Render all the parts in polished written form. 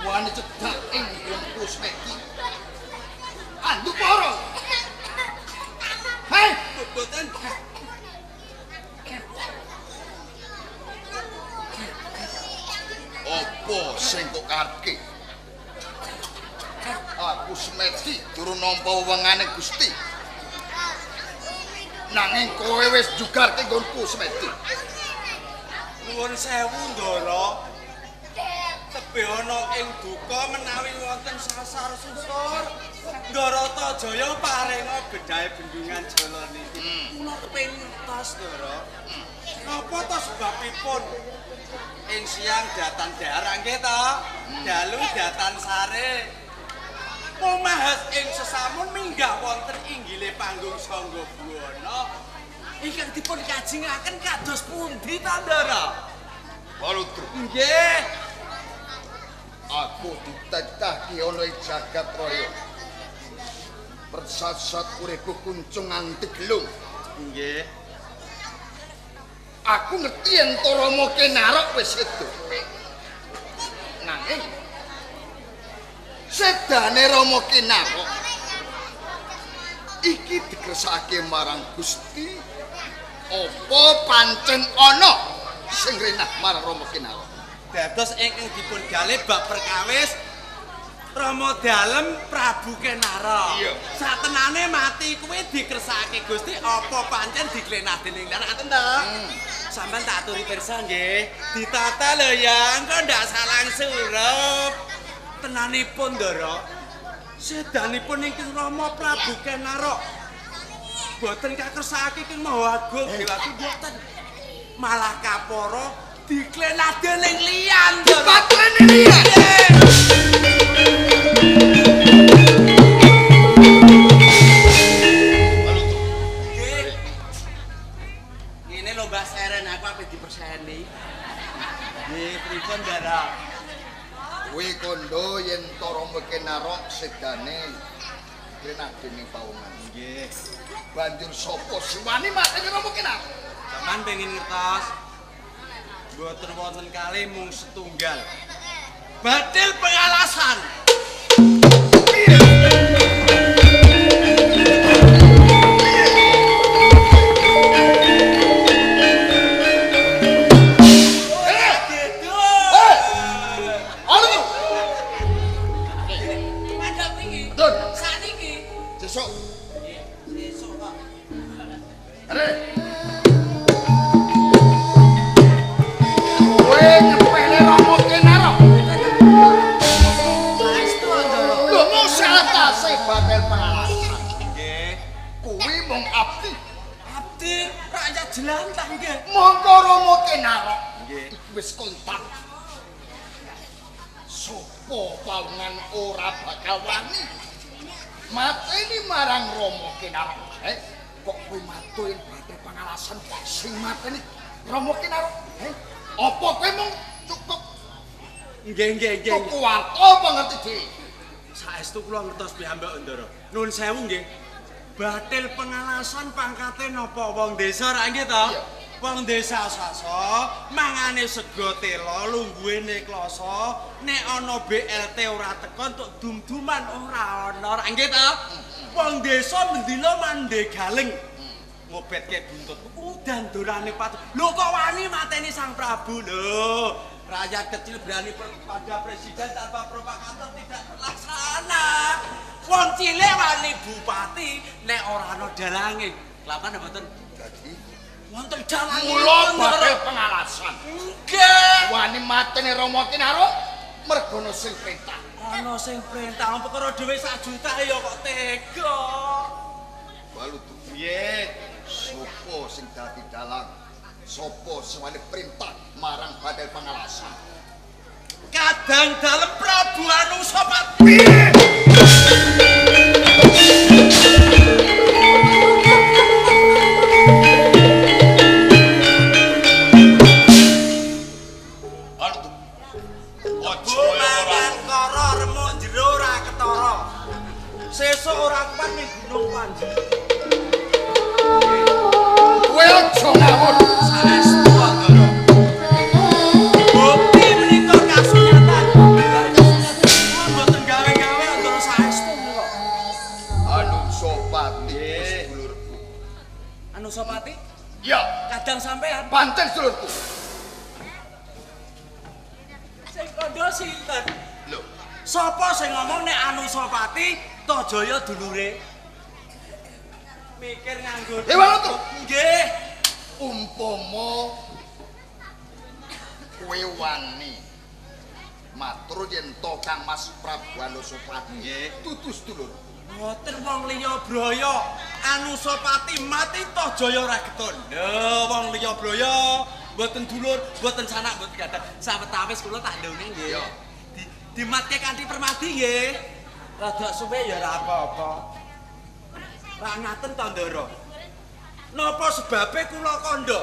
wani cedak ing bungku smeki. Anduk para. Hei, boten. Apa sing kok karepke? Aku Semedi durung nampa wewengane Gusti. Nanging kowe wis jugarke nggonku Semedi. Nuwun sewu, Ndara. Tebih ana ing duka menawi wonten sasar susur. Ndarata Jaya parenga bedhahe bendungan Jala niki. Kula kepengin ngertos, Ndara. Napa to sebabipun ing siang datan daerah nggih to? Dalu datan sare. Pemahas ing sesamun minggah wonten inggile panggung Sangga Buwana. Ingkang dipun kajengaken kados pundi ta, Ndara? Balutru. Nggih. Aku ditetahke ana ing jagat raya. Persasat uripku kuncung nganti gelung. Nggih. Aku ngerti yen Rama Kinarok wis sedo. Nanging sedane Rama Kinarok iki dikersakake marang Gusti apa pancen ana sing renah marang Rama Kinarok. Dados ingkang dipun galih bab perkawis Rama Dalem Prabu Kinarok. Iya. Satenane mati kuwi dikersakake Gusti apa pancen diklenah dening ngaten to? Sampeyan tak aturi pirsa nggih. Ditata lho ya, engko ndak salang surup. Tenanipun, Ndara. Sedanipun ingkang Rama Prabu Kinarok boten kakersakake ing Maha Agung Dewaku boten. Malah kapara diklenah dening liyan, Ndara. Dipateni liyan. Diperseni. Nggih, pripun, Ndara? Kuwi kondo yen Rama Kinarok sedane kena dening pawongan. Nggih. Banjur sapa siwani mateni Rama Kinarok? Sampeyan pengin ngertos? Mboten wonten kalih mung setunggal. Batil pengalasan. Jelantah nggih. Monggo Rama Kinarok. Nggih. Wis kontak. Sopo pawongan ora bakal wani mateni marang Rama Kinarok. Kok kowe matuin batil pangalasan sing mateni Rama Kinarok? Apa kowe mung cukup nggih. Cukup warta apa ngerti dhewe? Saestu kula ngertos piyambak, Ndara. Nuwun sewu nggih. Batil pengalasan pangkate napa wong desa ra nggih to? Wong desa sasa mangane sego tela lungguhene kloso nek ana BLT ora teko entuk dum-duman ora ana ra nggih to? Wong desa mendina mande galeng ngobetke buntut udan dorane patu. Lho kok wani mateni Sang Prabu lho. Rakyat kecil berani pada presiden tanpa propaganda tidak terlaksana. Wong cilik wani bupati nek ora ana dalange. Lapan mboten Dadi wonten dalange. Mula batil pengalasan. Nggih. Wani mateni Rama Kinarok mergo ana sing perintah. Ana sing perintah perkara dhewe 1 juta ya kok tega. Balut. Nggih. Sopo sing dadi dalang? Sopo sing wani perintah marang batil pengalasan? Kadang Dalem Prabu Anusapati. Sesuk ora kuat ning Gunung Panji. Kowe aja ngawur. Saestu Ndara. Bukti menika kasunyatan. sinten? Lho, Sapa sing ngomong nek Anusapati Tajaya dulure? Mikir nganggo. Dewa Lutu. Nggih. umpama kowe wani matur yen to Kang Mas Prabu Anusapati nggih dudu sedulur. Mboten wong liya braya, Anusapati mati Tajaya rageton. Lho wong liya braya, mboten dulur, mboten sanak, mboten gadah. Sawetawis kula tak ndonge nggih. Dimatke kanthi permadi nggih. Rada suwe ya ora apa-apa. Ra ngaten to, Ndara. Napa sebabe kula kandha?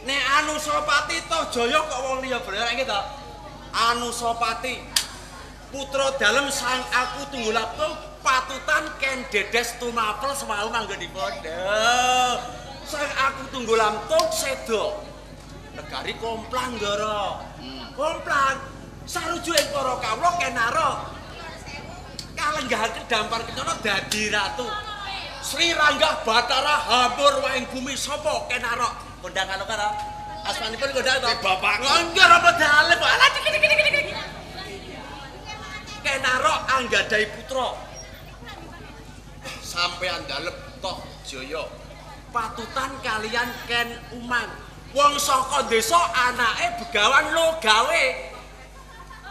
Nek Anusapati Tajaya kok wong liya braya nggih to? Anusapati putra dalem sang aku tunggul aptung patutan ken dedes tumapel semau manggonipun. Sang aku tunggul aptung sedo. Negari Komplang, Ndara. Komplang. Sarujuking para kawula kenara. Kalenggahan kedampar kencana dadi ratu. Sri Ranggah Bathara hampur waing bumi sapa kenara. Kondang karo karo. Asmanipun kondang to. Bapak. Ngger apa dalem kok. Ala dik. Kenara anggadhahi putra. Sampeyan dalem toh Jaya. Patutan kalian Ken Umang. Wong saka desa anake begawan lo gawe.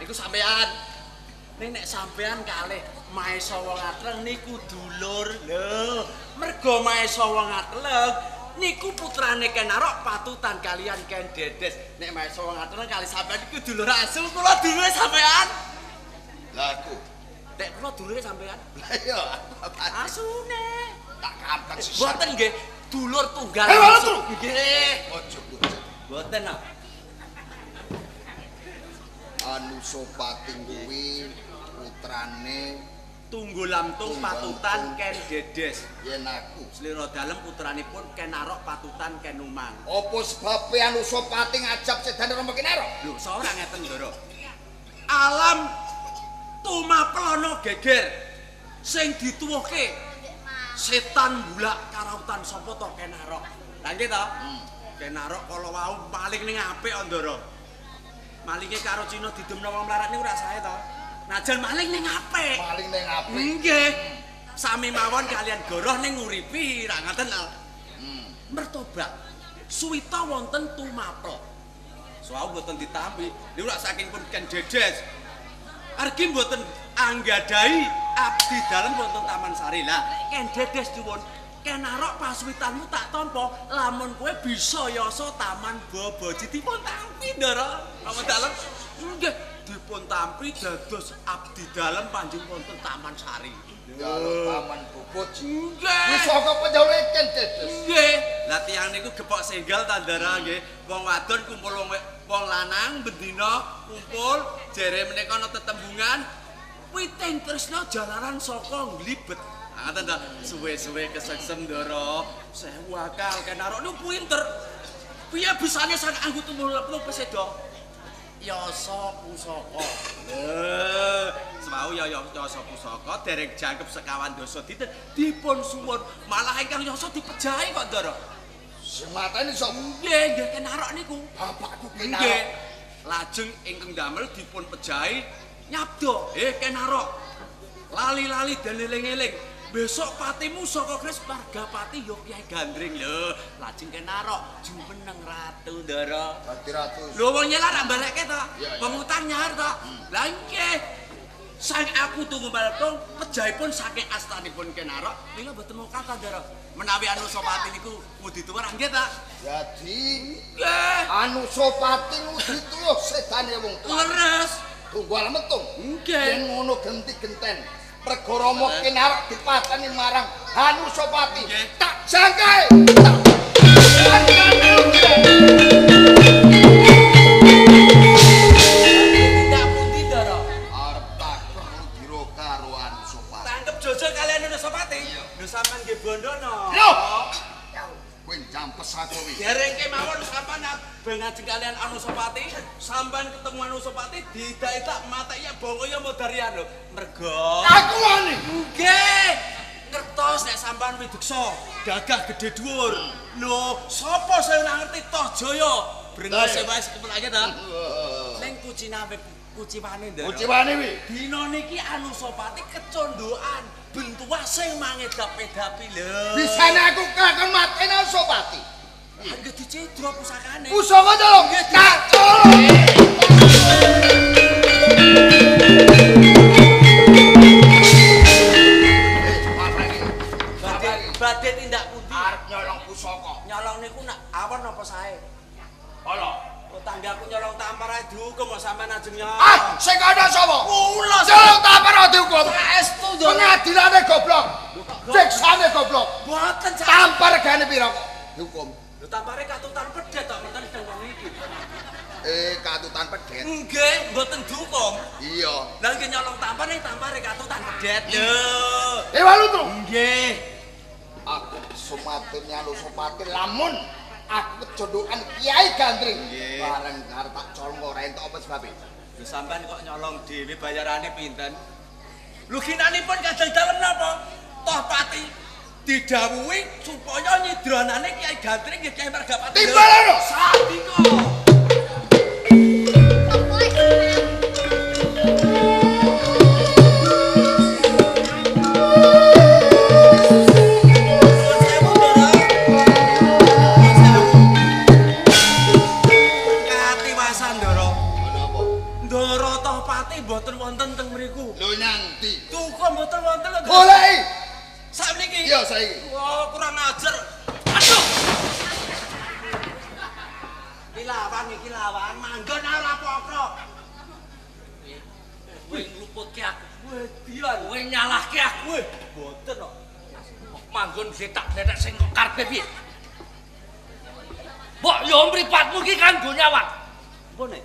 Niku sampean. Nek sampean kalih Maesa wong atleng niku dulur. Lho, merga Maesa wong atleng niku putrane Ken Arok patutan kalian Ken Dedes. Nek Maesa wong atleng kali sampean niku dulur asu kula dulure sampean. Lah aku. Nek kula dulure sampean. Lah iya, Asune. tak kampek sih. Mboten nggih, dulur tunggal. Nggih. Ojo. Mboten ah. Anusapati kuwi putrane Tunggul Lamtung patutan Ken Dedes. yen aku. Slira dalem putranipun Ken Arok patutan Ken Umang. Apa sebabe Anusapati ngajab sedane Rama Kinara? Lho, ora ngeten, Ndara. Alam tumapel ana geger sing dituwuhke setan bulak karautan sapa to Ken Arok. Lah nggih to? Ken Arok kala wau maling ning apik kok, Ndara. Malinge karo Cina didemno wong mlarat niku ora sae to. Najan maling ning apik. Maling ning apik. Nggih. Sami mawon kalian goroh ning nguripi, ra ngaten to. Mertobat. Suwita wonten tumapel. Soal mboten ditampi. Niku rak saking pun Ken Dedes. Argi mboten anggadhahi abdi dalem wonten Taman Sari. Lah, Ken Dedes nyuwun, Ken Arok pasuwitanmu tak tampa, lamun kowe bisa yasa Taman Boboji dipun tampi, Ndara. Taman dalem. Nggih, dipun tampi dados abdi dalem panjing wonten Taman Sari. Ya Taman Boboji. Nggih. Wis saka penjawuhe Ken Dedes. Nggih. Lah tiyang niku gepok senggal ta Ndara nggih. Wong wadon kumpul wong lanang bendina kumpul jere menika ana tetembungan Witing Tresna jalaran saka nglibet. Ngaten ta suwe-suwe keseksem Ndara. Sewu akal Ken Arok niku pinter. Piye bisane sang anggota muluk peseda? Yasa pusaka. Semau ya yasa pusaka dereng jangkep sekawan dosa dinten dipun suwun malah ingkang yasa dipejahi kok Ndara. Sing mateni sapa? Nggih, Ken Arok niku. Bapakku Ken Nggih. Arok. Lajeng ingkang damel dipun pejahi nyabda, Ken Arok. Lali-lali dan eling-eling. Besok patimu saka Kris Margapati ya Kyai Gandring lho. Lajeng Ken Arok jumeneng ratu Ndara. Dadi ratu. Lho wong nyelar tak balekke to. Iya, iya. Pengutang nyahar to. Lah nggih. Sang aku tunggu balkon pejahipun saking astanipun Ken Arok. Mila mboten mau kata Ndara. Menawi Anusapati niku mudi tuwar nggih ta? Jadi Nggih. Anusapati ngudi tuwa sedane wong tuwa. Leres. Tunggal metung. Nggih. Yen ngono genti-genten. Perkara Rama Kinara dipateni marang Anusapati. Nggih. Tak jangkae. Tidak pundi Ndara. Arep takon dira karo Anusapati. Tangkep Jojo kalian Anusapati. Lho sampean nggih bondono. Lho. Kowe njampes aku iki. Derengke mawon sampean bengajeng kalian Anusapati, sampean ketemu Anusapati didak-idak matake bongoyo modarian lho. Mergo Aku wani. nggih ngertos nek sampean wideksa, gagah gedhe dhuwur. Lho, sapa sing ora ngerti Toh Jaya? Brengose wae sekepelake ta. Ning kucinawe kuciwane Ndara. Kuciwane wi. Dina niki Anusapati kecondokan bentuah sing mangedap-edapi lho. Bisane aku kakon mateni Anusapati. Angge dicedro pusakane. Pusaka to. Kacul. Badhe tindak pundi? Arep nyolong pusaka. Nyolong niku nak awan apa sae? Ala. Tanggaku nyolong tampar ae dihukum kok sampean ajeng nyolong. Ah, sing ana sapa? Kula Nyolong tampar dihukum. Saestu yo. Pengadilane goblok. Siksane goblok. Mboten Tampar regane pira kok? Dihukum. lho tampare katutan pedet kok mboten dengkon iki. Katutan pedet. Nggih, mboten dihukum. Iya. Lah nggih nyolong tampar ning tampare katutan pedet. Lho. Walu to. Nggih. Aku Sumateni Anusapati lamun aku kejodokan Kiai Gandring. Bareng arep tak colong ora entuk apa sebabe. Lho sampean kok nyolong dhewe bayarane pinten? Lho ginanipun kadang dalem napa? Toh pati didhawuhi supaya nyidranane Kiai Gandring nggih Kiai Margapati. Timbalono. Sadika. Mboten wonten teng mriku. Lho nyang ndi? Tuku mboten wonten lho. Goleki. Sakniki. Iya saiki. Wah, kurang ajar. Aduh. Iki lawan manggon ora apa-apa. Kowe ngluputke aku. Wedi lan kowe nyalahke aku. Mboten kok. Manggon getak nenek sing karepe piye? Mbok yo mripatmu iki kanggo nyawang. Mpune.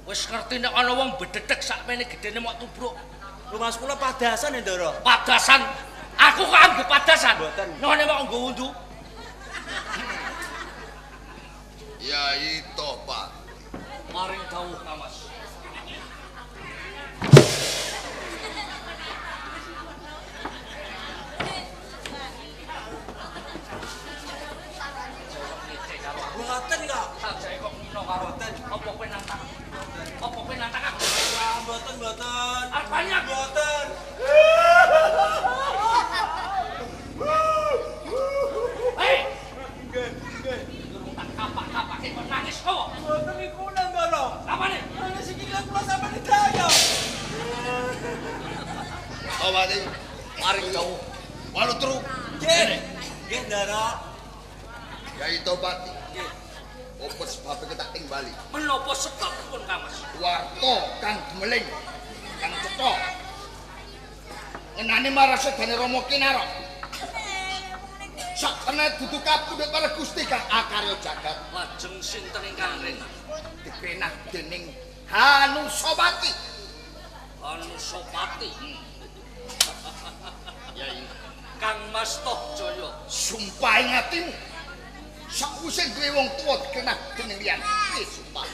Wis ngerti nek ana wong bedhedhek sakmene gedene mok tubruk. Lho Mas kula padasan ya Ndara. Padasan. Aku kok anggap padasan. Mboten. None mok nggo wundu. Ya itu, Pak. Maring dawuh Mas. Mboten kok. Sajake kok ngino karo mboten. Apa kowe nantang? Apa kowe nantang aku? Mboten. Apanya mboten? Hei. Nggih. Durung tak kapak-kapake kok nangis kok. Mboten niku Ndara. Apane? Nangis iki lha kula sampeyan daya. Oh, Pak. Maring dawuh. Walu tru. Nggih Ndara. Ya itu, Pak. Apa sebab kita tingbali? Menapa sebabipun Kang Mas? Warta kang gemeling, kang cetha. Ngenani marang sedane Rama Kinarok. Sakmene dudu kapundhut karo Gusti Kang akarya jagat. Lajeng sinten ingkang renah? Dikenah dening Anusapati. Anusapati. Yai, Kang Mas Tohjaya. sumpah ing atimu. Sakwise duwe wong tuwa dikenah dening liyan. Sumpah.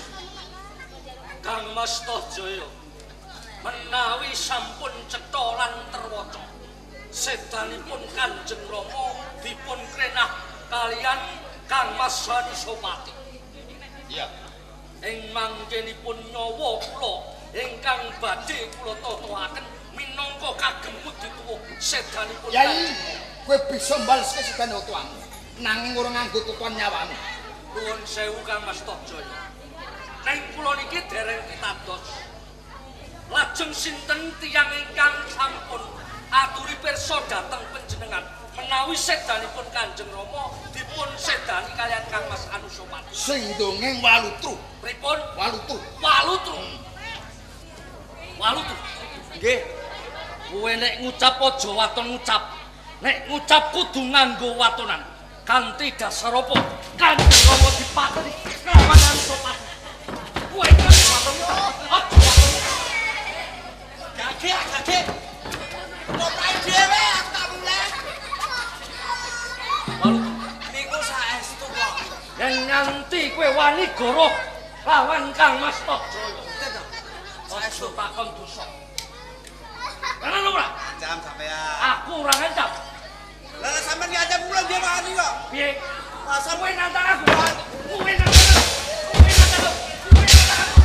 Kang Mas Tohjaya. Menawi sampun cetha lan terwaca. Sedanipun Kanjeng Rama dipun krenah kaliyan Kang Mas Anusapati. Iya. Ing mangkenipun nyawa kula ingkang badhe kula tatahaken minangka kagem budi tuwuh sedanipun Yai, kowe bisa mbaleske sedane tuamu. Nanging ora nganggo tutuan nyawamu. Nuwun sewu Kang Mas Tohjaya. Ning kula niki dereng pitados. Lajeng sinten tiyang ingkang sampun aturi pirsa dhateng panjenengan menawi sedanipun Kanjeng Rama dipun sedani kaliyan Kang Mas Anusapati. Sing dongeng Walutru. Pripun? Walutru. Walutru. Walutru. Nggih. Kowe nek ngucap aja waton ngucap. Nek ngucap kudu nganggo watonan. Kanthi dasar apa? Kanjeng Rama dipateni kelawan Anusapati. Kowe kan waton. Gage. Pokoke dhewe aku tak muleh. Walutru. Niku saestu kok. Yen nganti kowe wani goroh lawan Kang Mas Tohjaya. Saestu takon dosa. Karena lho ora? Jam sampean. Aku ora ngancam. Lah sampean diajak pulang dia wani kok. Piye? Masa Kowe nantang aku. Kowe nantang aku. Kowe nantang aku. Kowe nantang aku.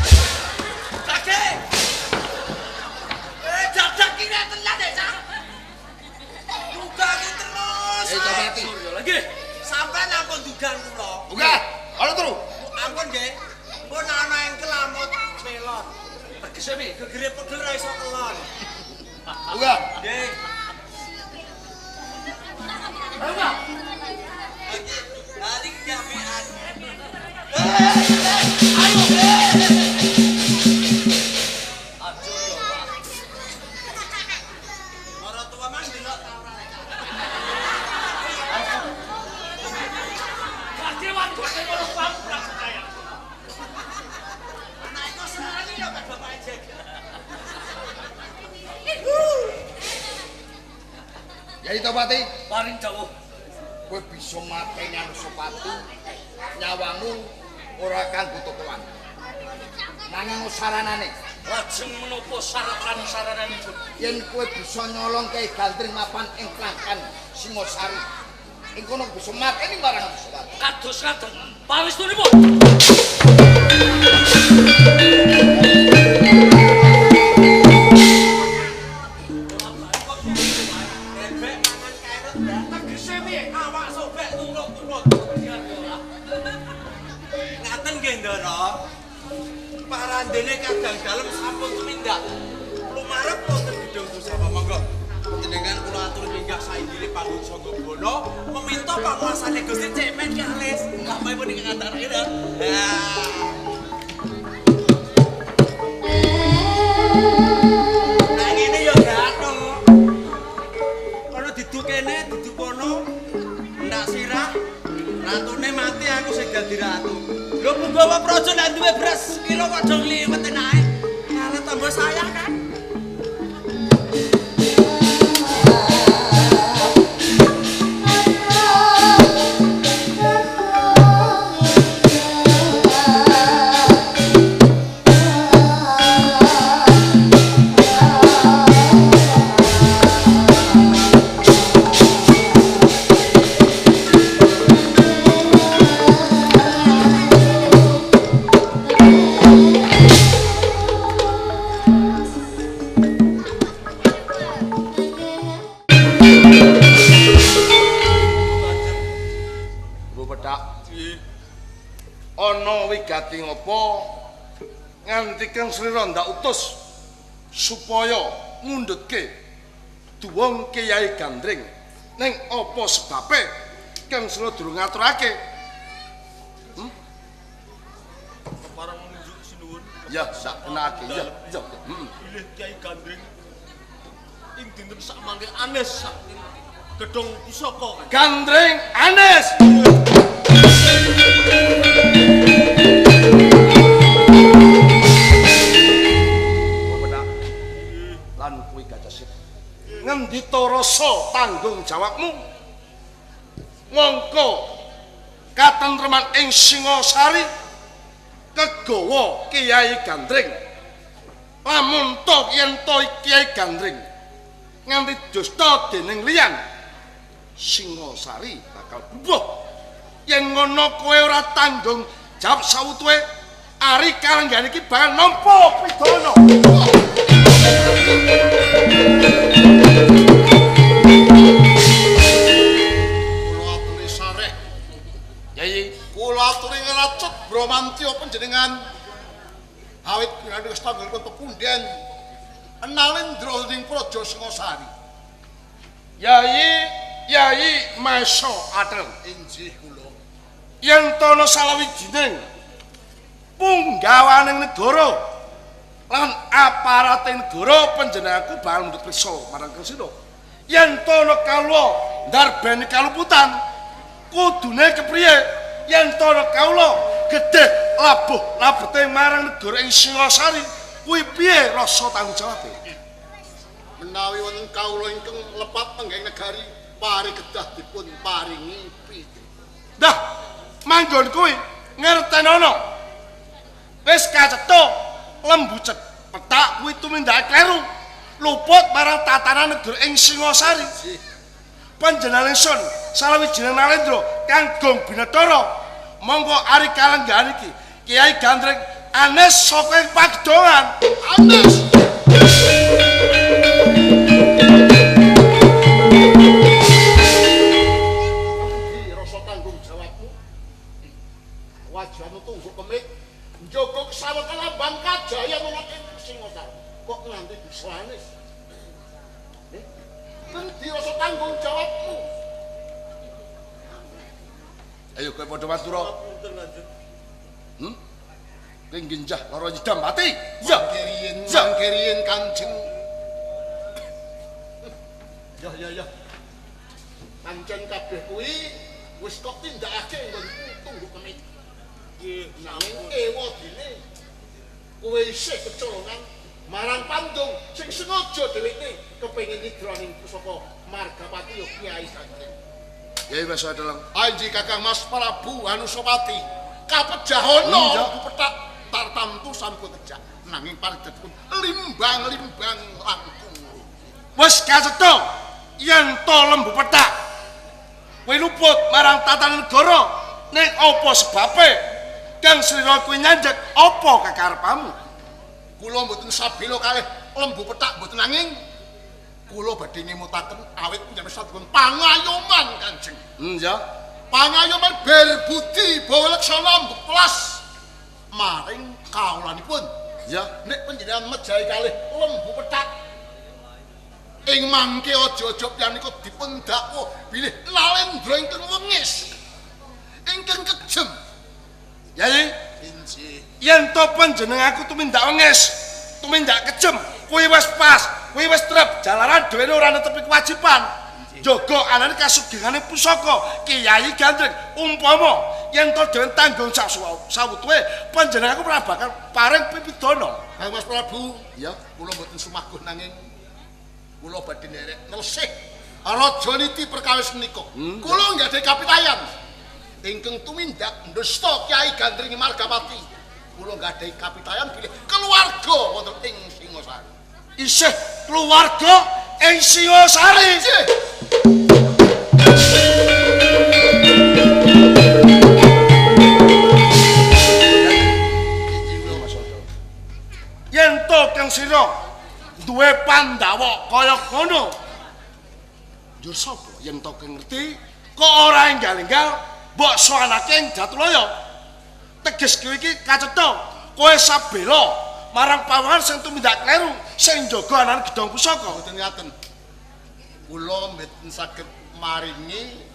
Tegese piye? Gegere pegel ra iso kelon. Uga. Nggih. Uga. Adik jamian. Ayo. Aduh yo, Pak. Ora tua mang delok ta ora. Kadewan kok ngono pamrah percaya. Anak iku senengane ya Pak Bapak Ejek. Ya itu Pati, Paring dawuh. kowe bisa mateni Anusapati. Nyawamu ora kanggo tukulan. Nanging saranane, Lajeng menapa saranan-sarananipun? yen kowe bisa nyolong Kyai Gandring mapan ing Klangkan Singosari, ing kono bisa mateni marang Anusapati. Kados ngaten. Pangestunipun. Tegese piye? Awak sobek turut-turut. Ngaten nggih Ndara. Parandene kadang dalem sampun tumindak. Lumarep wonten gedung Pusaka monggo. Jenengan kula atur minggah sainggile panggung Sangga Bono meminta panguasane Gusti Cemen kalis. Lampahipun ing antara ira. Nah ngene ya Ratu. Kono didu kene, didu kono. Ndak sirah. Ratune mati aku sing dadi ratu. Lho Punggawa Praja ndak duwe beras kilo kok do ngliwet enae. Malah tambah sayang kan. Ana wigati ngopo nganti Kang Slira ndak utus supaya mundhutke duwong Kyai Gandring ning apa sebabe Kang Slira durung ngaturake? Parang nunjuk sinuwun. Ya sak kenake ya. Pilih Kyai Gandring. Ing dinten sak mangke anes sak gedung pusaka. Gandring Anes. Lan kuwi Gajasih. Ngendi to rasa tanggung jawabmu? Mongko katentreman ing Singosari kegawa Kyai Gandring. Lamun to yen to Kyai Gandring nganti dusta dening liyan Singosari bakal bubuh. Yen ngono kowe ora tanggung jawab sawutuhe Ari Kalenggan iki bakal nampa pidana. Kula aturi sareh. Yai, kula aturi ngracet Bramantya panjenengan. Awit pinanthi tanggal pepunden Analendra ning Praja Singosari. Yai Maesa Atel. Inggih kula. Yen tono salawijining punggawaning negara lan aparate negara panjenenganku bakal mundhut prisa marang Kang Slira. Yen tono kawula ndarbeni kaluputan kudune kepriye? Yen tono kawula gedhe labuh labete marang negara ing Singosari kuwi piye rasa tanggung jawabe? Menawi wonten kawula ingkang lepat tenggeng negari pari kedah dipun paringi piti. Dah, manggon kuwi ngertenono. Wis kacetha lembu petak kuwi tumindake kleru. Luput marang tatanan negara ing Singosari. Panjenengan ingsun salawijining Nalendra kanggo Binathara. Monggo Ari Kalenggan iki Kyai Gandring Anes saka ing Pagedongan. Anes. Rasa tanggung jawabmu. Wajahmu tunggu kemik. Njogo kesawekan lambang kajaya menawa ing Singosari. kok nganti bisane. Ngendi rasa tanggung jawabmu? Ayo kowe padha matura. Punten Kanjeng. Kowe genjah lara nyidam mati. Ya. Mangkiriin Kanjeng. Ya. Pancen kabeh kuwi wis kok tindakake nggonku tunggu kemit. Nggih, Nanging ewadine kowe isih kecolongan marang Pandung sing sengaja dheweke kepengin nigraning pusaka Margapati ya Kyai Gandring. Ya wis adeleng. Anji Kakang Mas Prabu Anusapati kapejahono petak tartamtu sampun kejak nanging paridetipun limbang-limbang langkung. Wis kacetha yen to lembu petak kowe luput marang tatanan negara ning apa sebabe kang slira kowe nyanjek apa kekarepamu? Kula mboten sabila kalih lembu petak mboten nanging kula badhe ngemutaken awit panjenengan satipun pangayoman Kanjeng. Ya. Pangayoman berbudi bawalaksana mbeklas maring kawulanipun. Ya. Nek panjenengan mejahi kalih lembu petak ing mangke aja-aja piyanika dipun dakwa bilih nalendra ingkang wengis ingkang kejem. Yai, Inji yen to panjenenganku tumindak wengis, tumindak kejem, kuwi wis pas, kuwi wis trep, jalaran dhewe ora netepi kewajiban. Jaga anane kasugihane pusaka Kyai Gandring. Umpama yen to dhewe tanggung sawutuhe, panjenenganku ora bakal paring pipidana. Kang Mas Prabu, Ya, kula mboten sumaguh nanging kula badhe nderek nelsih raja niti perkawis menika. Kula nggadahi kapitayan ingkang tumindak ndusta Kyai Gandring Margapati. Kula nggadahi kapitayan bilih keluarga wonten ing Singosari. isih keluarga ing Singosari. Yen to kang sira duwe Pandhawa kaya ngono, njur sapa yen to kang ngerti kok ora enggal-enggal mbok sowanake ing Jatiloya. Teges kowe iki kacetha kowe sabela marang pawangan sing tumindak kleru sing njaga anane gedhong pusaka. Mboten ngaten. Kula mboten saged maringi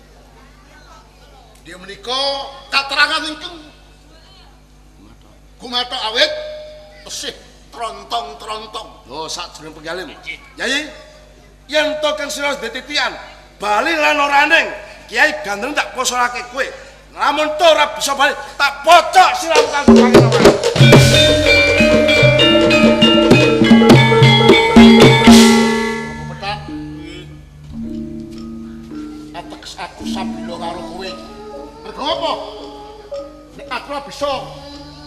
dia menika katerangan ingkang gumathok awit tesih trontong-trontong. Lho sakjroning penggalih. Yai, yen to kang sira dititian bali lan oraning Kyai Gandring tak posorake kowe. Lamun to ora bisa bali tak pocok siramu kanggo pangeran. Petak. Ateges aku sabila karo kowe. Mergo apa? Nek aku ora bisa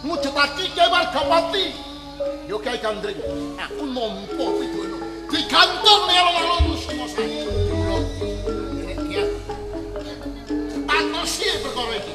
mujudake Kyai Margapati, yo Kyai Gandring, aku nampa pidana digantung ning alun-alun Singosari. Kula nek kiat tantosi perkara iki.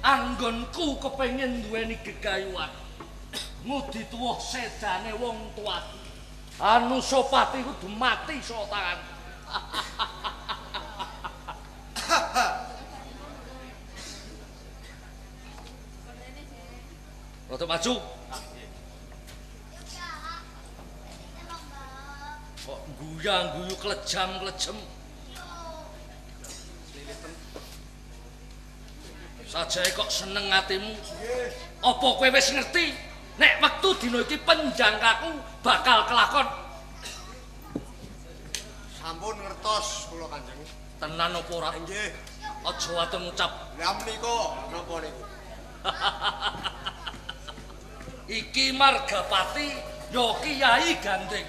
Anggonku kepengin duweni gegayuhan. Ngudi tuwuh sedane wong tuwa. Anusapati kudu mati saka tangan. Rada maju. Kok guyang-guyu klejam-klejem. Sajae kok seneng atimu. Apa kowe wis ngerti nek wektu dina iki penjangkaku bakal kelakon. Sampun ngertos kula Kanjeng. Tenan apa ora? Nggih. Aja waton ngucap. Lah menika napa niku? Iki Margapati ya Kiai Gandring.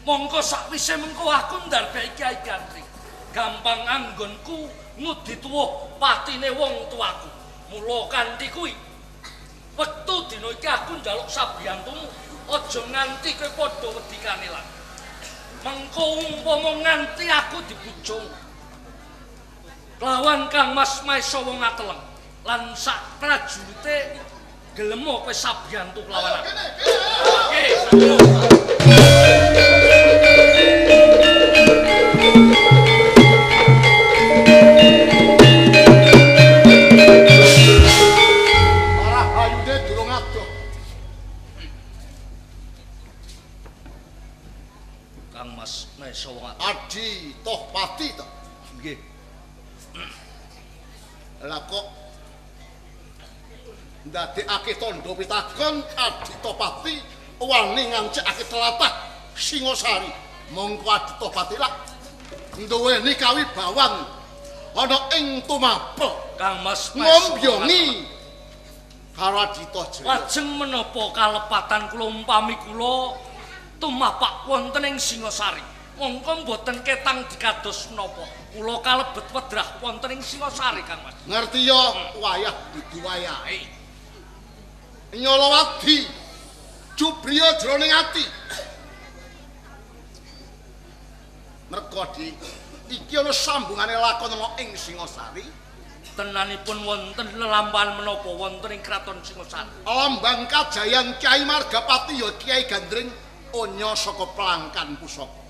Mongko sakwise mengko aku ndarbeki Kiai Gandring. Gampang anggonku ngudi tuwuh patine wong tuaku. Mula kanthi kuwi wektu dina iki aku njaluk sabiyantumu aja nganti kowe padha wedi kanelan. Mengko umpama nganti aku dibujung lawan Kang Mas Maesa wong ateleng lan sak prajurite gelem kowe sabiyantu lawan aku. Arah ayune durung adoh. Kang Mas Maesa wong ateleng. Adi Tohpati to. Nggih. Lah kok ndadekake tandha pitakon Adi Tohpati wani ngancekake tlatah Singosari. Mongko Adi Tohpati lak duweni kawibawan ana ing tumapel Kang Mas Maesa ngombiongi karo Adita Jaya. lajeng menapa kalepatan kula umpami kula tumapak wonten ing Singosari. Mongko mboten ketang dikados menapa. Kula kalebet wedrah wonten ing Singosari, Kang Mas. Ngerti ya wayah dudu wayahe. Nyolowadi jubriya jroning ati. Merga iki ana sambungane lakon ana ing Singosari. Tenanipun wonten lelampahan menapa wonten ing kraton Singosari. Lambang kajayan Kyai Margapati ya Kyai Gandring onya saka Plangkan Pusaka.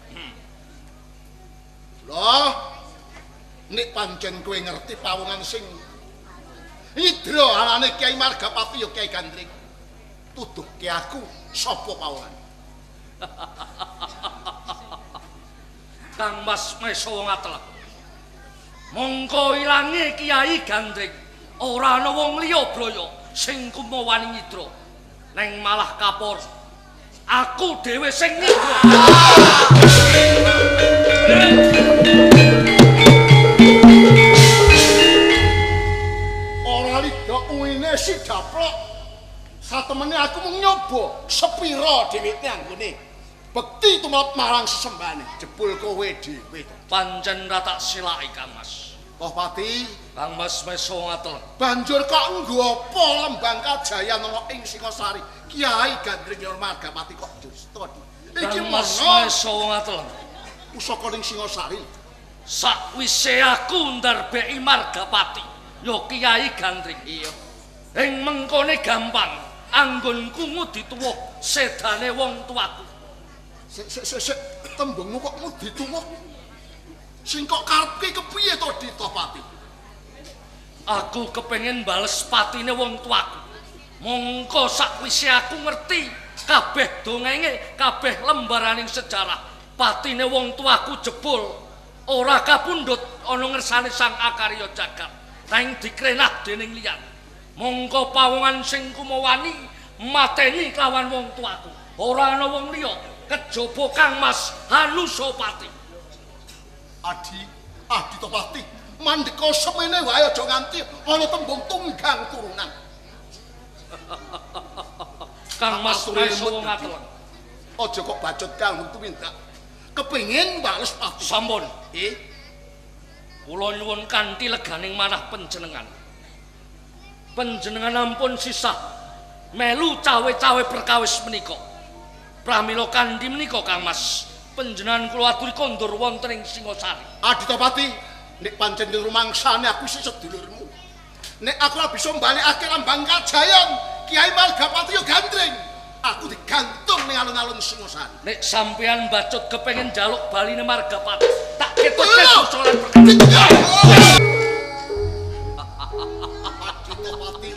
Loh, nek pancen kowe ngerti pawongan sing idra alane Kyai Margapati ya Kyai Gandring. Tuduhke aku sapa pawongan? Kang Mas Maesa wong ateleng. Mongko ilange Kiai Gandring ora ana wong liya braya sing kumawani nyidra. Neng malah kapor. Aku dhewe sing nyidra. Ora liga uine si daplok. Satemene aku mung nyoba sepira dheweke anggone. Bekti tumrap marang sesembahane jebul kowe dhewe. Pancen ra tak silaki Kang Mas. Tohpati, Kang Mas Maesa wong ateleng. banjur kok nggopo lembang kajayan ana ing Singosari. Kiai Gandring Margapati kok dusta. Iki Kang Mas mono Maesa wong ateleng. pusaka ning Singosari. Sakwise aku ndarbeki Margapati, ya Kiai Gandring. Iya. Ing mengkone gampang anggonku ngudi tuwuh sedane wong tuaku. Sik tembungmu kok ngudi tuwuh. Sing kok karepke kepiye to Ditopati? Aku kepengin bales patine wong tuaku. Mongko sakwise aku ngerti kabeh dongenge, kabeh lembaraning sejarah, patine wong tuaku jebul ora kapundhut ana ngersane Sang Akarya Jagat, nang dikrenah dening liyan. Mongko pawongan sing kumawani mateni lawan wong tuaku. Ora ana wong liya kejaba Kang Mas Hanusapati. Adi Topati, mandeka semene wae aja nganti ana tembung tunggang turunan. Kang Mas Maesa wong ateleng. Aja kok bacot kang tumindak. Kepengin bales pati. Sampun. Kula nyuwun kanthi leganing manah panjenengan. Panjenengan ampun sisah melu cawe-cawe perkawis menika. Pramila kanthi menika Kang Mas, panjenengan kula aturi kondur wonten ing Singosari. Adi Topati, nek pancen rumangsane aku isih sedulurmu. Nek aku ora bisa mbalekake lambang kajayan Kiai Margapati yo Gandring, aku digantung ning alun-alun Singosari. Nek sampean bacut kepengin njaluk baline Margapati, tak ketoke bocoran perkawis. Adi Topati,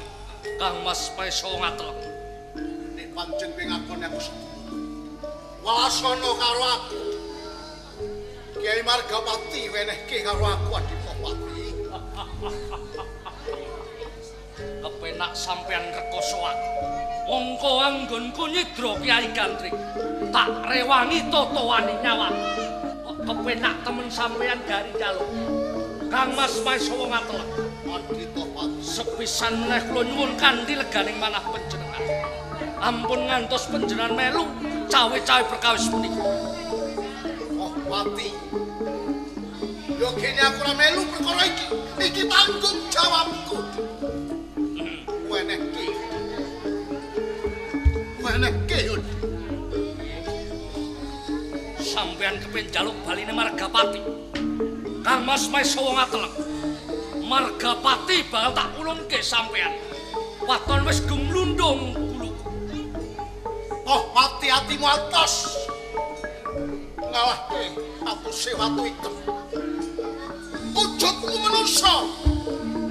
Kang Mas Maesa ngateleng. nek pancen kowe ngakoni aku sedulur, wasana karo aku. Kiai Margapati wenehke karo aku Adi Topati. Kepenak sampean rekoso aku. Mongko anggonku nyidra Kyai Gandring. Tak rewangi totoane nyawa. Kok kepenak temen sampean gari jaluk. Kang Mas Maesha ngatelek. Adhita Pati. Sepisan meneh kula nyuwun kanthi leganing manah panjenengan. Ampun ngantos panjenengan melu cawe-cawe perkawis punika. Oh Pati. Yo kene aku ora melu perkara iki. Iki tanggung jawabku. Wenehke. Wenehke yun. Sampean kepen jaluk baline Margapati. Kang Mas Maesha ngatelek. Margapati bakal tak ulunke sampean. Waton wis gumlundung kuluku. Oh Pati atimu atos. Ngalahke aku sewatu ikem. Wujudmu menungso.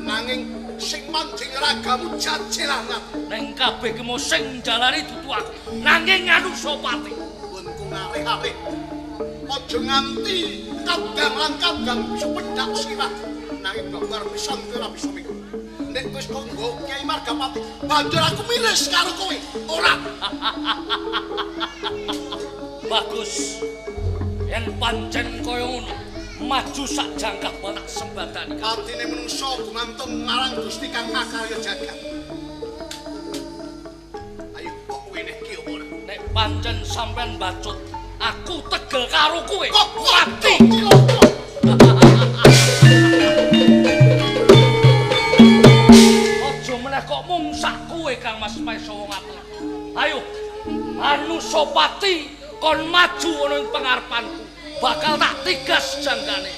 Nanging sing manding ragamu jajelangan. Neng kabeh ki mau sing jalani dudu aku. Nanging Manusa Pati. Punku ngareh-areh. Aja nganti kadang-kadang sependak sirah. Nanging gambar pisan ora bisa minggu. Nek wis kanggo Kyai Margapati, banjur aku miris karo kowe. Ora. Bagus. Yen pancen kaya ngono, maju sak jangkah batak sembadani. Atine menungso gumantung marang Gusti Kang Makarya Jagat. Ayo kok kowe nek ki ora. Nek pancen sampean bacut, aku tegel karo kowe. Kok mati. Aja meneh kok mung sak kowe Kang Mas Maesha ngatelek. Ayo, Manusa Pati kon maju ana ing pengarepanku. Bakal tak tigas janggane.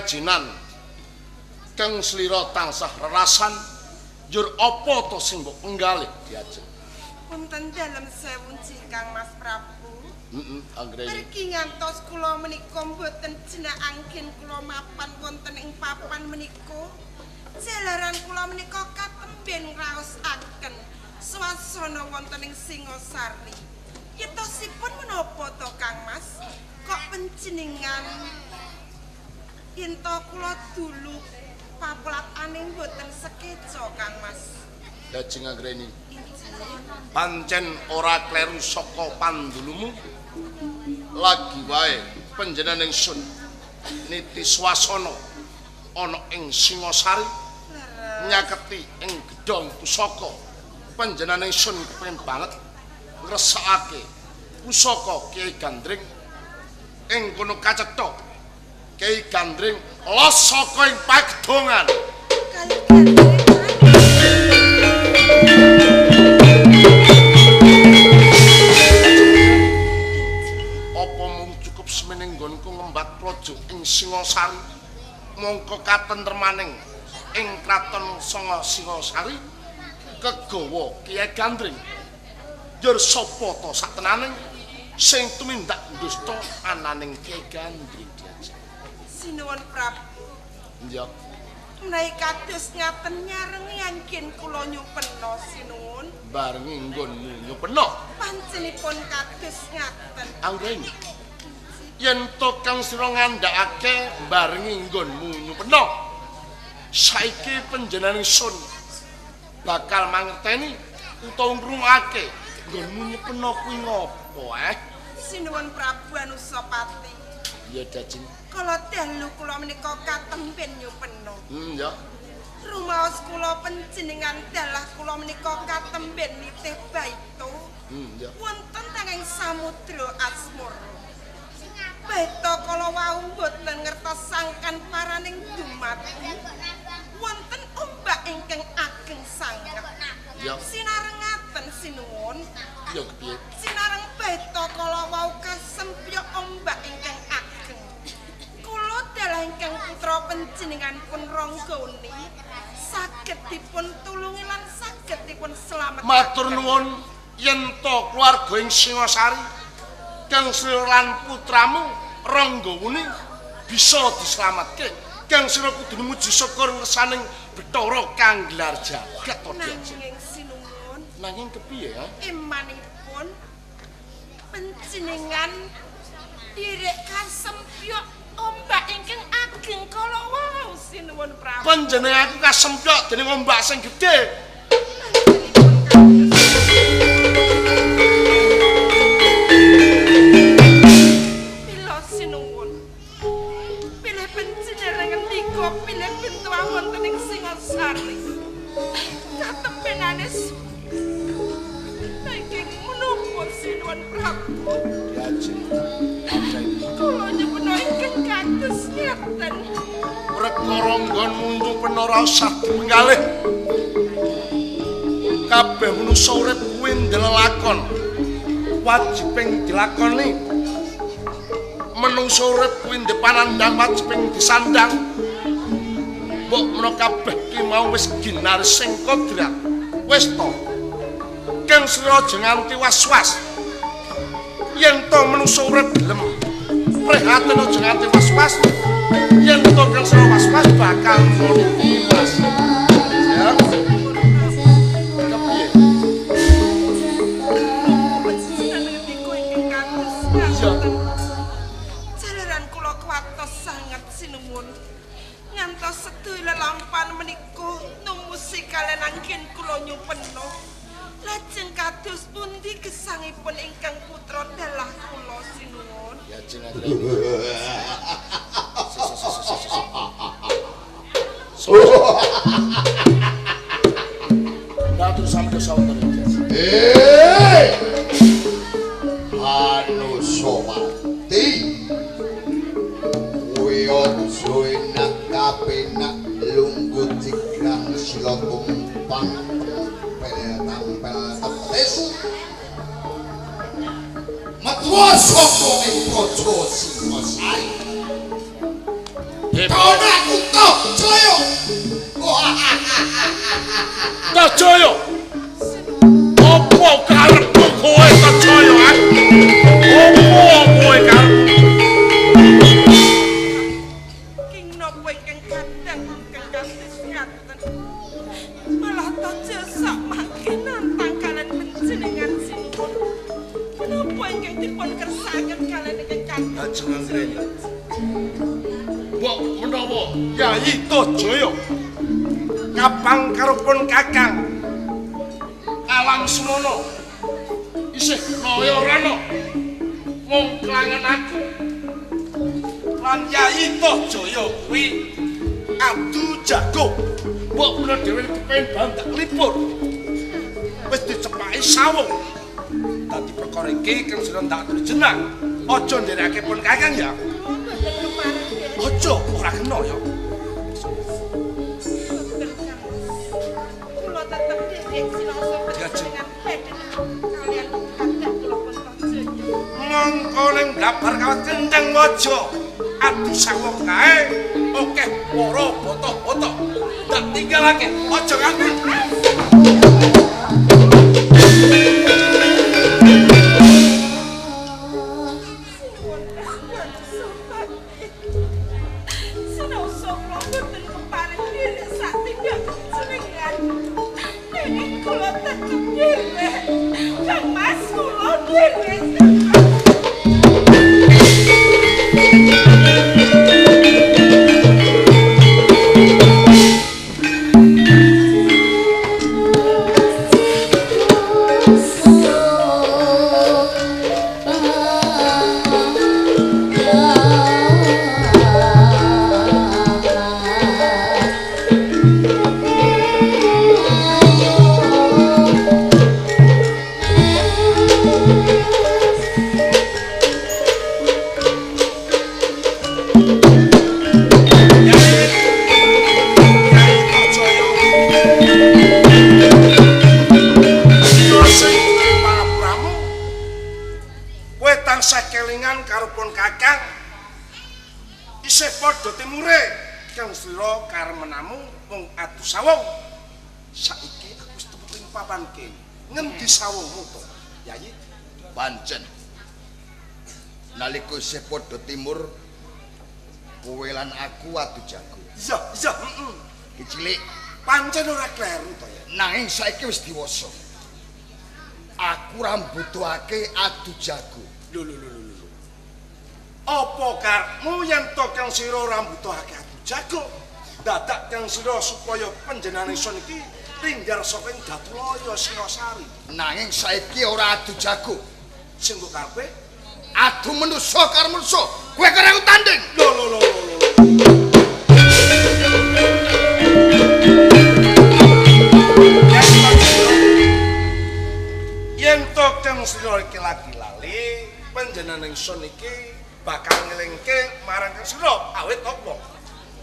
Jinan keng slira tansah rerasan njur apa to sing mbok penggalih diajeng. Punten dalem sewu Kang Mas Prabu. Anggreni. Mergi ngantos kula menika mboten jenak anggen kula mapan wonten ing papan menika. Jalaran kula menika katemben ngraosaken swasana wonten ing Singosari. Yetosipun menapa to Kang Mas? Kok panjenengan ento kula dulu papolatane mboten sekeca Kang Mas. Lajeng Anggreni. Pancen ora kleru saka pandulumu. Lagi wae panjenengan ingsun niti swasana ana ing Singosari nyaketi ing gedhong pusaka panjenengan ingsun kepengin banget ngresakake pusaka Kyai Gandring ing kono kacetha Kyai Gandring los saka ing pagedongan. Apa mung cukup semene nggonku ngembat praja ing Singasari mongko katentremaning ing kraton Singasari kegawa Kyai Gandring. Yer sapa to satenaning sing tumindak dusta ananing Kyai Gandring diajak. Sinuwun Prabu. Ya. Menawi kados ngaten nyarengi anggen kula nyupena sinuwun. Barengi nggonmu nyupena. Panjenipun kados ngaten. Anggreni. Yen to kang sira ngandhakake barengi nggonmu nyupena. Saiki panjenengan ingsun bakal mangerteni utawa ngrungake nggonmu nyupena kuwi ngopo Sinuwun Prabu Anusapati. Ya Dajeng. Kala dalu kula menika katemben nyupena. Ya. Rumaos kula panjenengan dalah kula menika katemben nitih baita. Ya. Wonten tenging samudra Asmara. Baita kala wau boten ngertos sangkan paraning dumati. Wonten ombak ingkang ageng sanget. Ya. Sinareng ngaten sinuwun. Ya kepiye? Sinareng baita kala wau kasempya ombak ingkang ageng. Kula dalah ingkang putra panjenengan pun Ranggani saged dipun tulungi lan saged dipun slamet. Matur nuwun yen to keluarga ing Singasari kang sira lan putramu Ranggawuni bisa dislametke. Kang sira kudu muji syukur ngesaning Bathara kang gelar jagat to Dajeng. Nanging sinuwun, Nanging kepiye ya? imanipun panjenengan direk kasempya ombak ingkang ageng kala wau sinuwun Prabu. Panjenengan aku kasempyok dening ombak sing gedhe. Mila sinuwun. Pilih panjenengan ngendika pilih pintu wonten ing Singasari. Katempenanes saking menapa sinuwun Prabu. Dajeng. Kula nyuwun ingkang kados ngaten. Perkara nggonmu nyupena ora usah dipengalih. Kabeh manungsa urip kuwi ndelakon. Wajibing dilakoni. Manungsa urip kuwi ndek panandang wajibing disandang. Mbok menawa kabeh ki mau wis ginar sing kodrat. Wis to. Kang sira aja nganti was-was. Yen to manungsa urip gelem prihatin aja nganti was-was. Yen to kang sira was-was bakal muni Mas. Ya. Kepiye? Panjenengan niku ingkang kados ngaten. Jalaran kula kuwatos sanget sinuwun. Ngantos sedaya lelampahan menika numusi kalian anggen kula nyupena. Lajeng kados pundi gesangipun ingkang putra dalah kula sinuwun. Ya jeneng. Datur sampe sautara. Anusapati kuwi aja enak kapenak lungguh cikrang sila tumpang tampel tetes matwa saka ing kaca Singasari Dona kutok Jaya Tajaya. Apa karepmu kowe Tajaya? Apa kowe karepmu? King napa ingkang kadang ingkang kados ngaten. Malah Tajaya sak mangken nantang kalian panjenengan sinuwun. Menapa ingkang dipun kersakaken kalian ingkang kadang. Lajeng Anggreni. Mbok menawa Yayi Tajaya kapang karo pun Kakang Alang Semana isih kaya rana mung kelangan aku lan Yayi Tajaya kuwi adu jago mbok menawa dhewe kepengin bantak lipur wis dicepaki sawung. Dadi perkara iki kang sira ndak atur jenang. Aja nderekake pun Kakang ya. Aja ora kena ya. Kula tetep dhisik sinasa panjenengan badhe kalian kakak kula pun kanjeng. Mongko ning dabar kawat kendang waja. Adu sawung kae. Oke, para boto-boto. Tak tinggalake. Aja nganggur. Pancen nalika isih padha timur kowe lan aku adu jago. Iya, Ki cilik pancen ora kleru to ya. nanging saiki wis diwasa. Aku ora mbutuhake adu jago. Lho. Apa karepmu yen to kang sira ora mbutuhake adu jago? Dadak kang sira supaya panjenengan ison iki tinggal saka ing Datulaya Singasari. Nanging saiki ora adu jago. Sing kok karepe Adu manusa karo manusa. Kowe karo aku tanding. lho. Yen to kang sira iki lagi lali, panjenengan ingsun iki bakal ngelingke marang kang sira awit apa?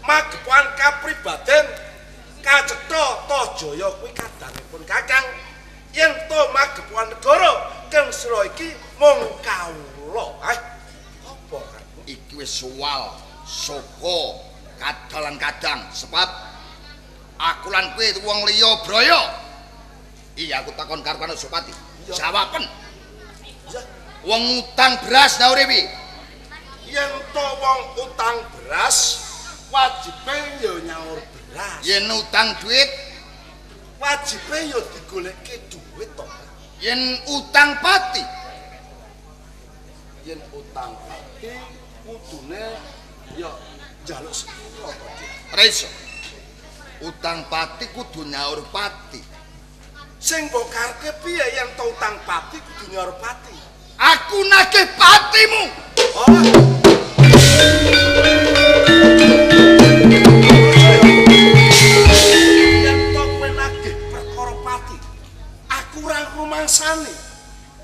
Magepokan kapribaden kacetha Tajaya kuwi kadangipun Kakang. Yen to magepokan negara kang sira iki mung kawula. Apa karepmu? Iki wis suwal saka kadalan kadang sebab aku lan kowe wong liya braya. Iya aku takon karo Panusapati. Jawaben. Wong utang beras ta uripi? Yen to wong utang beras wajibe ya nyaur beras. Yen utang duit, Wajibe ya digoleke duit to. yen utang pati, Yen utang pati kudune ya njaluk sepira to. reso. Utang pati kudu nyaur pati. Sing mbok karepe piye yen to utang pati kudu nyaur pati? Aku nagih patimu. Oh. Yen to kowe nagih perkara pati, aku ora rumangsane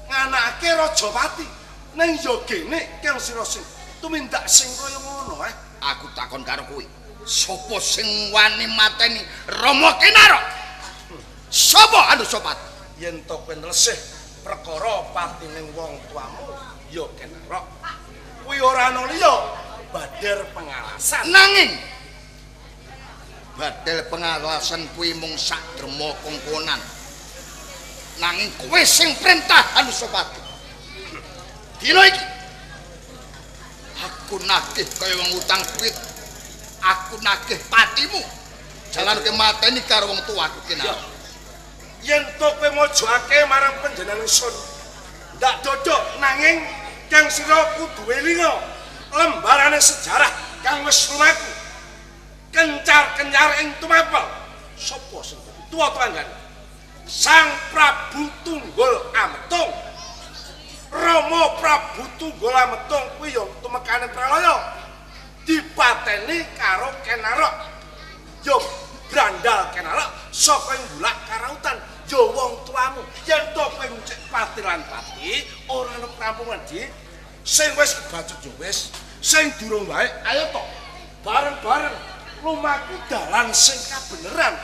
nganakake Rajapati. Ning ya gene kang sira sing tumindak sing kaya ngono Aku takon karo kowe, sapa sing wani mateni Rama Kinarok? Sapa Anusapati? Yen to kowe nlesih perkara patining wong tuamu ya Kinarok. Kuwi ora ana liya Badar Pengalasan. Nanging badal pengalasan kuwi mung sak drema kongkonan. Nanging kowe sing perintah Anusapati. Dina iki aku nagih kaya wong utang duit. Aku nagih patimu. Jalan ke mateni karo wong tuaku Kinarok. Yen to kowe mojokake marang panjenengan sun, ndak dodok nanging kang sira kudu elinga lembarane sejarah kang wis lumaku. Kencar-kencar ing tumapel. Sapa sing tuwa tanggane? Sang Prabu Tunggul Ametung. Rama Prabu Tunggul Ametung kuwi ya tumekane pralaya dipateni karo Kinarok. Yo brandal Kinarok saka ing Bulak Karautan. yo wong tuamu yen to kowe cek pati lan pati ora ana kampungan di sing wis kebacut yo wis sing durung wae ayo to bareng-bareng lumaku dalan sing kabeneran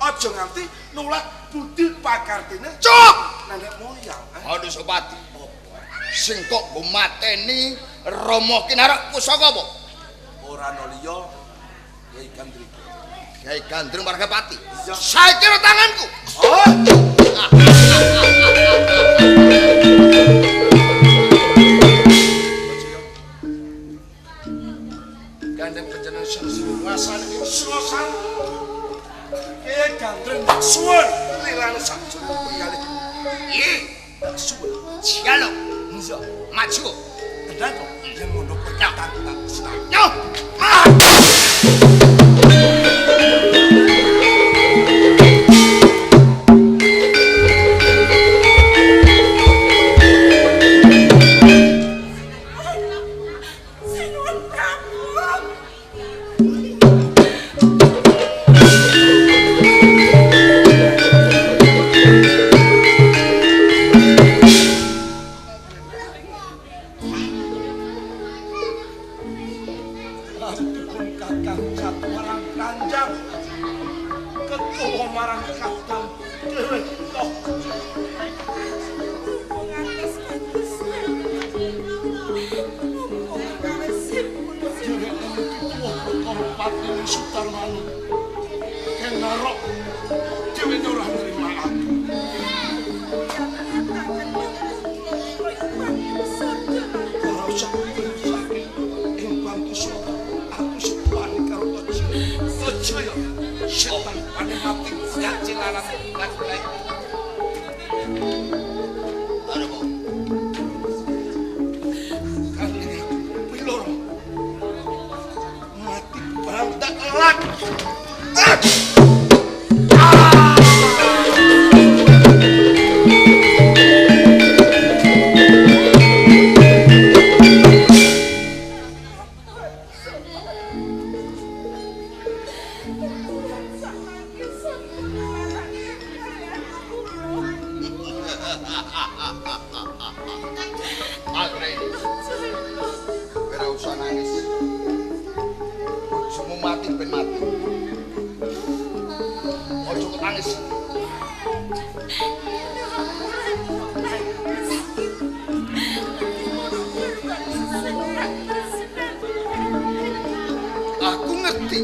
aja nganti nulak budi pakartine Cuk! nenek moyang Aduh Supati. Sing kok go mateni Rama Kinarok pusaka apa? ora ana liya Kyai Gandring Kyai Gandring Margapati. Iya. Saiki ro tanganku. oh Gandeng panjenengan sing ngrasani suasana Kyai Gandring suwun lirane sakjroning priyane Iya. suwun Sialo. Nzo. Maju. tenan kok yen ngono perkataan tak senang Yo. Sinuwun Prabu. Ampun kakang Jatualang Kanjang ketua marang kakang dhewe toh Wong atas atas. Wong kawesipun dhewe ketua Pati Sutarmanu kenarok dhewe ora nerima aku ora usah sakit ing bangku soto aku sepani karo Toci Toci ya setan pane mati gak cilalan gak baik Ada apa? kali pilor mati berantak elak Andre. Ora usah nangis. Bojomu mati ben mati. Ojo kok nangis. Aku ngerti.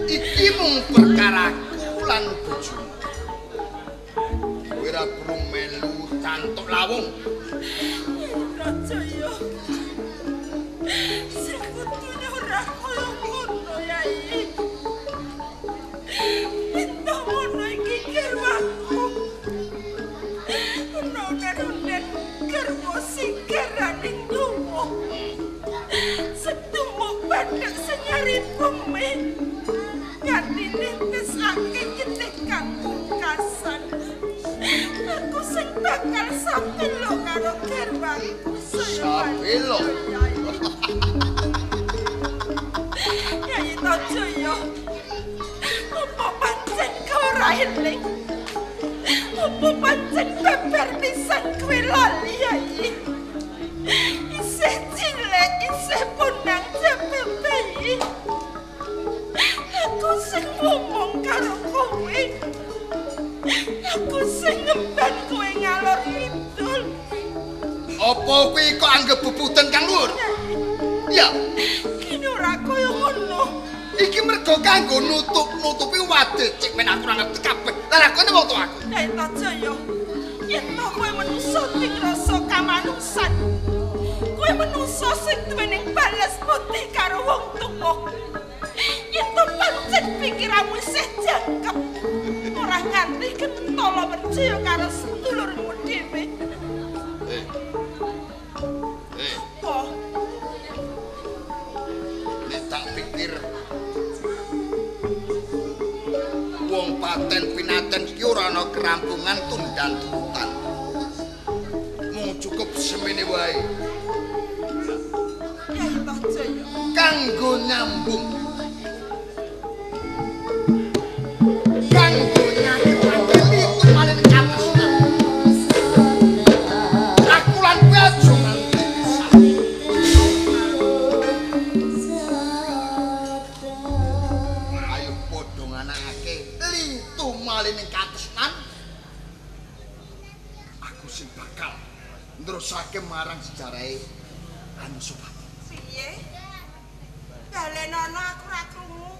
Iki mung perkaraku lan bojomu. Kowe ora perlu melu cantuk lawung. Rajaya. Sing kudune ora kaya ngono Yai. Pinto ngono iki garwaku. Nonen garwa sing garaning tuwa. Setumuk bandhek senyari bumi. Nganti nitesake ketikan pungkasan. Aku sing bakal sapelo karo garwaku. Sapelo? Yai Tajaya. Apa pancen kowe ora eling? Apa pancen beber pisan kowe lali Yai? Isih cilik, isih punang jembe bayi. Aku sing ngomong karo kowe. Aku sing ngemban kowe ngalor ngidul. Apa kuwi kok anggap bebuten Kang Luhur? Ya, Kini ora kaya ngono. iki mergo kanggo nutupi wadih cek men aku ora ngerti kabeh. Lah kok napa to aku? Yai Tajaya, yen to kowe menungso sing rasa kamanungsan. Kowe menungso sing duwening balas budi karo wong tuwa. Yen to pancen pikiranmu isih jangkep. Ora nganti kentala percaya karo sedulurmu dhewe. Oh, Nek tak pikir wong paten pinaten iki ora ana kerampungan tundan-tundan. Mung cukup semene wae. Yai Tajaya. Kanggo nyambung kanggo nyakitake litu malih katresnan. Aku lan kowe aja nganti pisah. Ayo padha nganakake litu malih katresnan. Aku sing bakal nerusake marang sejarahe Anusapati. Piye? Dalenono aku ra krungu.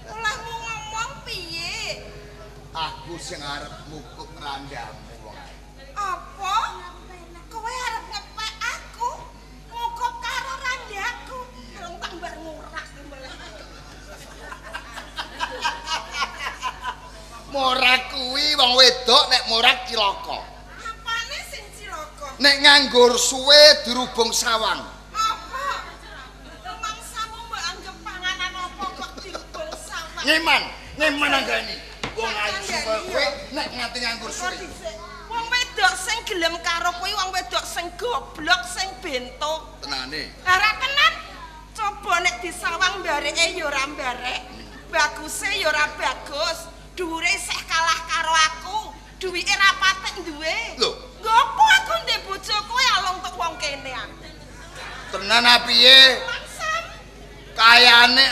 Olehmu ngomong piye? Aku sing arep mukuk randamu wong. Apa? Kowe arep ngepek aku? Mukuk karo randaku. Rung tambah ngurak mulai. Morak kuwi wong wedok nek morak cilaka. Apane sing cilaka? Nek nganggur suwe dirubung sawang. Apa? Mangsamu mbok anggap panganan apa kok dirubung sawang? Ngeman anggane. Wong ayu suwe kowe nek nganti nganggur suwe. Wong wedok sing gelem karo kowe wong wedok sing goblok sing bento. Tenane. Ora tenan. Coba nek disawang bareke ya ora barek. Baguse ya ora bagus. Dhuwure sih kalah karo aku. Duwike ra patek duwe. Lho, Ngopo aku ndek bojo kowe alung tok wong kene aku. tenan piye? Maksam, Kayane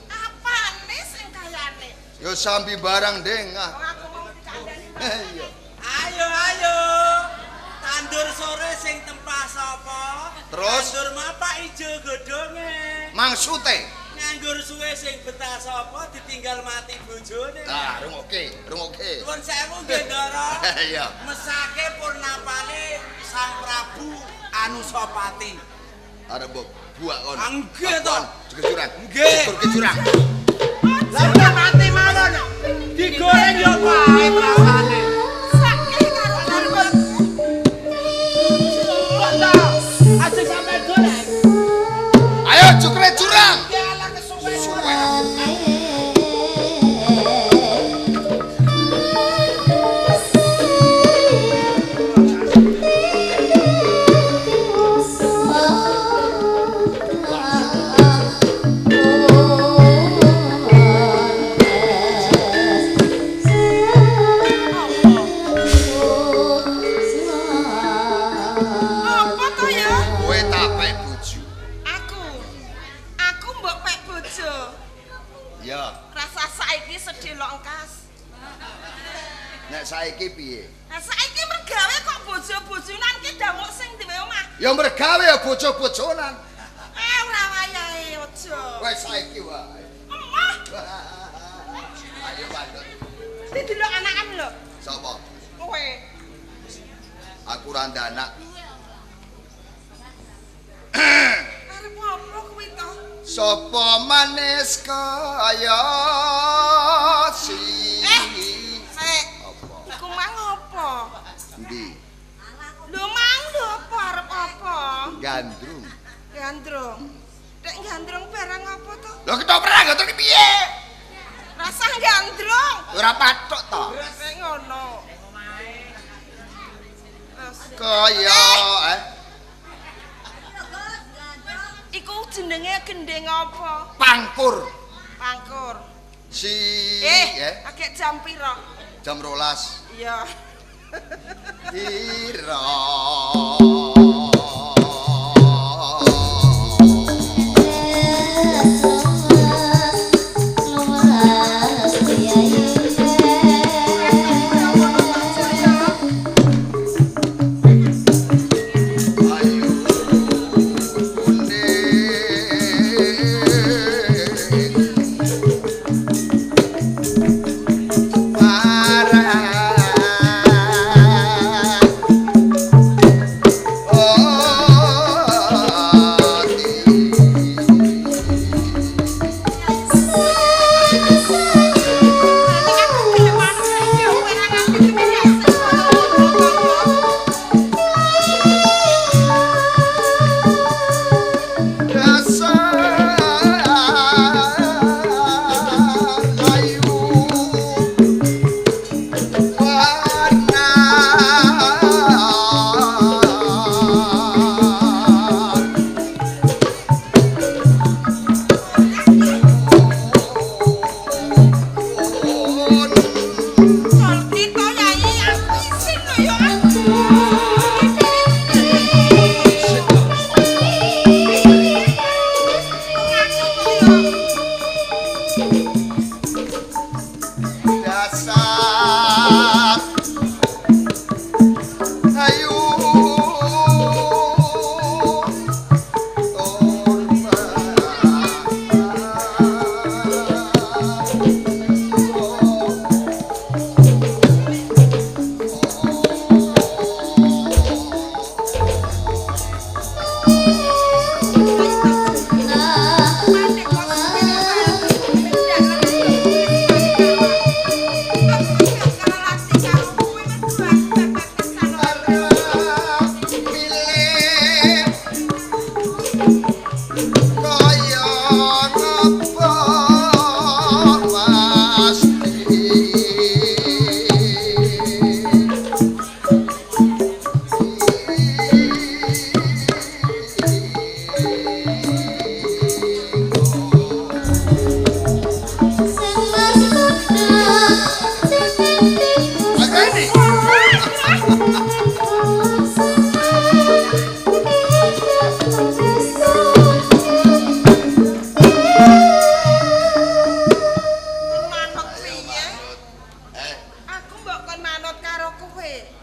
apane sing kayane? Ya sambi barang deng Wong aku mau dikandani. Iya. Ayo. Tandur sore sing tempah sapa? Terus? Tandur mapak ijo godhonge. Maksude. Nganggur suwe sing betah sapa ditinggal mati bojone. Nah, rungokke. Nuwun sewu nggih, Ndara. Iya. Mesake purnapane Sang Prabu Anusapati. Arep mbok buak kon. Nggih to. Juga jurang. Nggih. Turke jurang. Lah mati mawon. Digoreng yo wae perawane. Sakeh karo garwaku. Wanda, aja sampe goreng. Ayo cukre jurang. Yalah kesuwen. Suwe. Apa to ya? Kowe tak pek bojo. Aku mbok pek bojo. Ya, Rasa saiki sedelok engkas. nek saiki piye? Lah saiki mergawe kok bojo-bojonan ki damuk sing duwe omah. Ya mergawe ya bojo-bojonan. Ora wayahe aja. Wes saiki wae. Emah, Ayo bandut. didelok anakan lho. Sapa? Kowe. Aku randanak. Arep apa kuwi to? Sapa manis kaya si. Sik. Apa? Iku mang apa? Ndi? Lho mang lho apa arep apa? Gandrung. Gandrung. Dek gandrung barang apa to? Lho ketoprak ngoten piye? Rasa gandrung. Ora patok to. Sik ngono. Terus. Kaya Iku jenenge gendeng apa? pangkur. Pangkur. Si Agek jam pira? jam 12. Iya. Ira. Ayo kunde.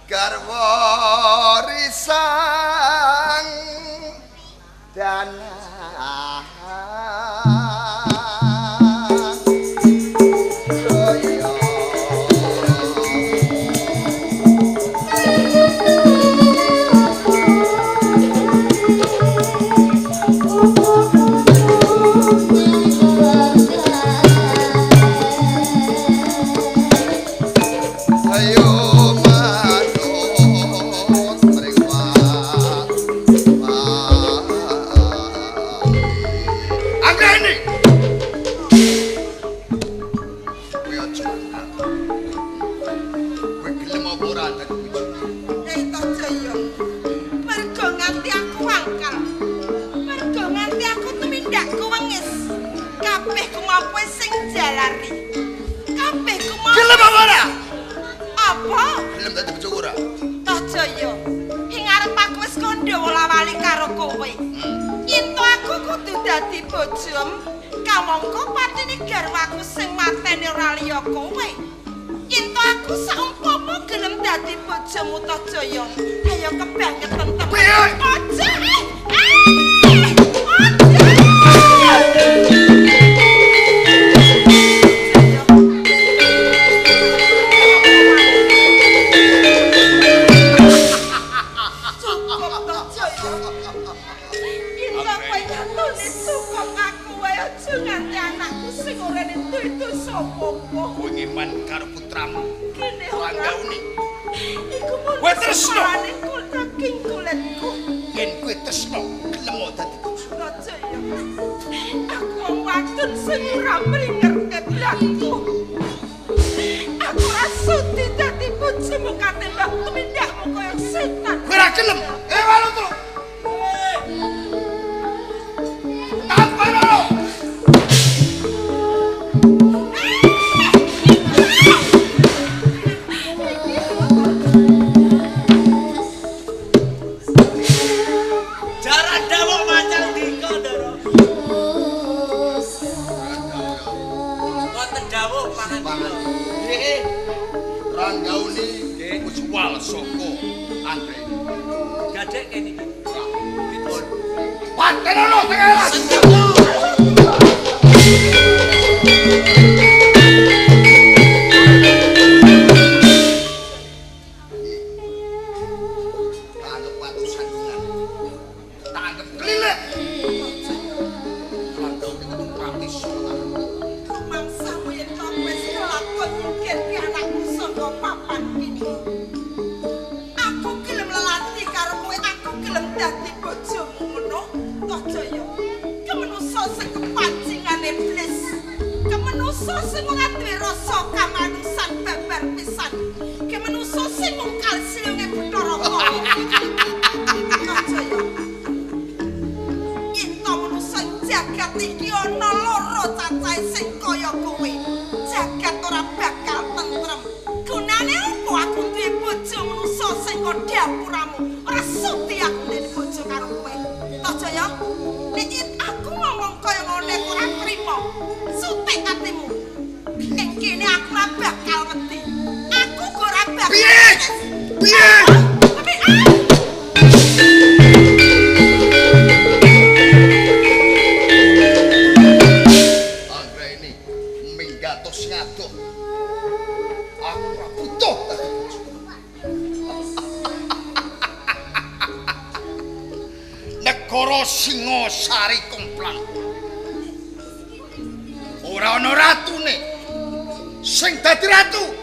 garwa risang danang Singosari Kumplang ora ana ratune sing dadi ratu